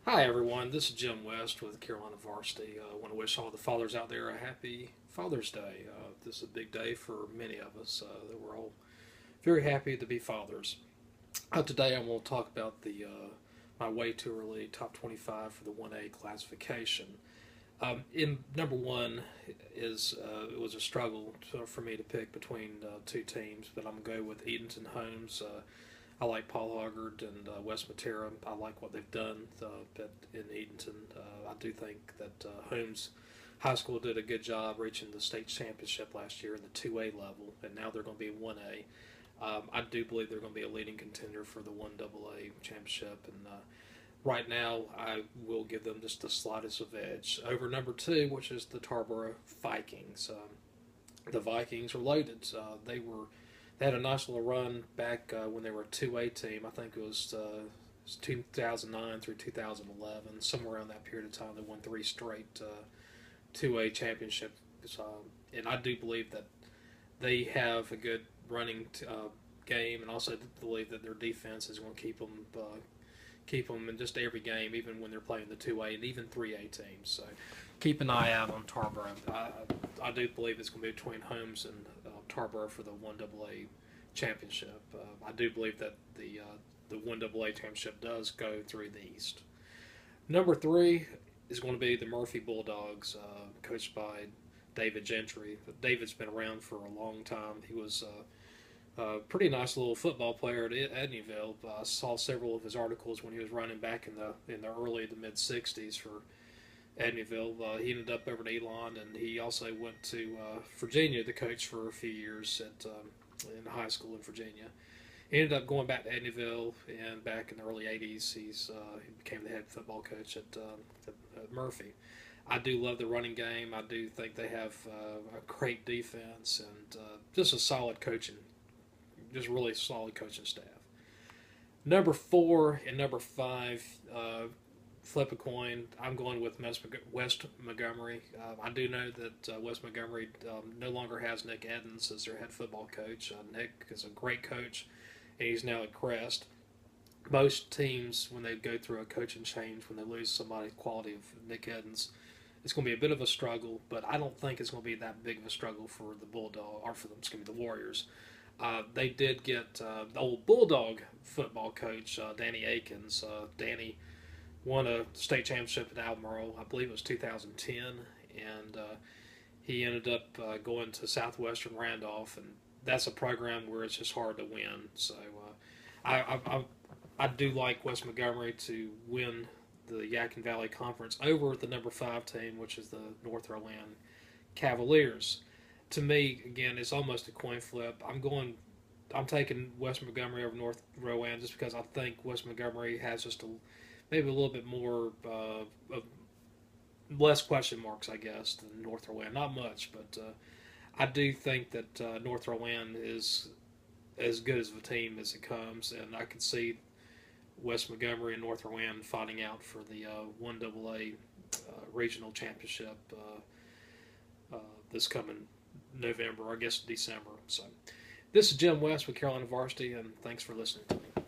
Hi everyone, this is Jim West with Carolina Varsity. I want to wish all the fathers out there a happy Father's Day. This is a big day for many of us. That we're all very happy to be fathers. Today I want to talk about the my way too early top 25 for the 1A classification. In number one is it was a struggle for me to pick between two teams, but I'm gonna go with Eatonton Holmes. I like Paul Hoggard and Wes Matera. I like what they've done in Edenton. I do think that Holmes High School did a good job reaching the state championship last year in the 2A level, and now they're going to be 1A. I do believe they're going to be a leading contender for the 1AA championship, and right now I will give them just the slightest of edge over number two, which is the Tarboro Vikings. The Vikings are loaded. They had a nice little run back when they were a 2A team. I think it was 2009 through 2011, somewhere around that period of time. They won three straight 2A championships. And I do believe that they have a good running game, and also believe that their defense is going to keep them in just every game, even when they're playing the 2A and even 3A teams. So keep an eye out on Tarboro. I do believe it's going to be between Holmes and Tarboro for the 1AA championship. I do believe that the 1AA championship does go through the East. Number three is going to be the Murphy Bulldogs, coached by David Gentry. David's been around for a long time. He was a pretty nice little football player at Edneyville. I saw several of his articles when he was running back in the early to mid '60s for Edneyville. He ended up over in Elon, and he also went to Virginia to coach for a few years in high school in Virginia. He ended up going back to Edneyville, and back in the early '80s, he became the head football coach at Murphy. I do love the running game. I do think they have a great defense and just a solid coaching, just really solid coaching staff. Number four and number five, flip a coin. I'm going with West Montgomery. I do know that West Montgomery no longer has Nick Edens as their head football coach. Nick is a great coach, and he's now at Crest. Most teams, when they go through a coaching change, when they lose somebody quality of Nick Edens, it's going to be a bit of a struggle, but I don't think it's going to be that big of a struggle for the Bulldog, or for them, excuse me, the Warriors. They did get the old Bulldog football coach, Danny Akins. Danny won a state championship in Albemarle, I believe it was 2010, and he ended up going to Southwestern Randolph, and that's a program where it's just hard to win. So I do like West Montgomery to win the Yadkin Valley Conference over the number five team, which is the North Rowan Cavaliers. To me, again, it's almost a coin flip. I'm taking West Montgomery over North Rowan just because I think West Montgomery has just maybe a little bit more less question marks, I guess, than North Rowan. Not much, but I do think that North Rowan is as good as a team as it comes, and I could see West Montgomery and North Rowan fighting out for the 1AA regional championship this coming November, or I guess December. So this is Jim West with Carolina Varsity, and thanks for listening to me.